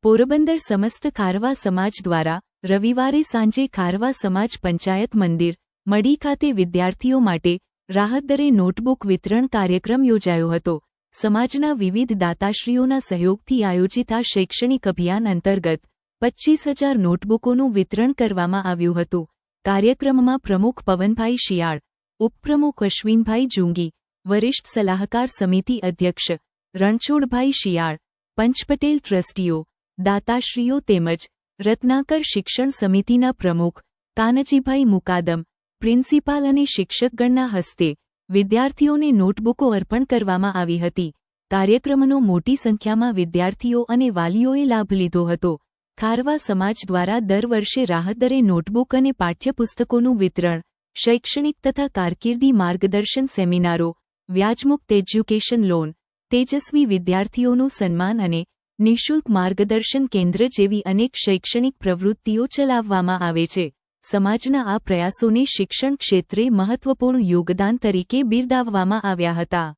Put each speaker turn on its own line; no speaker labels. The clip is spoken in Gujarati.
પોરબંદર સમસ્ત ખારવા સમાજ દ્વારા રવિવારે સાંજે ખારવા સમાજ પંચાયત મંદિર મડી ખાતે વિદ્યાર્થીઓ માટે રાહત દરે નોટબુક વિતરણ કાર્યક્રમ યોજાયો હતો. સમાજના વિવિધ દાતાશ્રીઓના સહયોગથી આયોજિત આ શૈક્ષણિક અભિયાન અંતર્ગત 25,000 નોટબુકોનું વિતરણ કરવામાં આવ્યું હતું. કાર્યક્રમમાં પ્રમુખ પવનભાઈ શિયાળ, ઉપપ્રમુખ અશ્વિનભાઈ જુંગી, વરિષ્ઠ સલાહકાર સમિતિ અધ્યક્ષ રણછોડભાઈ શિયાળ, પંચપટેલ ટ્રસ્ટીઓ, દાતાશ્રીઓ તેમજ રત્નાકર શિક્ષણ સમિતિના પ્રમુખ કાનજીભાઈ મુકાદમ, પ્રિન્સિપાલ અને શિક્ષકગણના હસ્તે વિદ્યાર્થીઓને નોટબુકો અર્પણ કરવામાં આવી હતી. કાર્યક્રમનો મોટી સંખ્યામાં વિદ્યાર્થીઓ અને વાલીઓએ લાભ લીધો હતો. ખારવા સમાજ દ્વારા દર વર્ષે રાહત દરે નોટબુક અને પાઠ્યપુસ્તકોનું વિતરણ, શૈક્ષણિક તથા કારકિર્દી માર્ગદર્શન સેમિનારો, વ્યાજમુક્ત એજ્યુકેશન લોન, તેજસ્વી વિદ્યાર્થીઓનું સન્માન અને નિઃશુલ્ક માર્ગદર્શન કેન્દ્ર જેવી અનેક શૈક્ષણિક પ્રવૃત્તિઓ ચલાવવામાં આવે છે. સમાજના આ પ્રયાસોને શિક્ષણ ક્ષેત્રે મહત્વપૂર્ણ યોગદાન તરીકે બિરદાવવામાં આવ્યા હતા.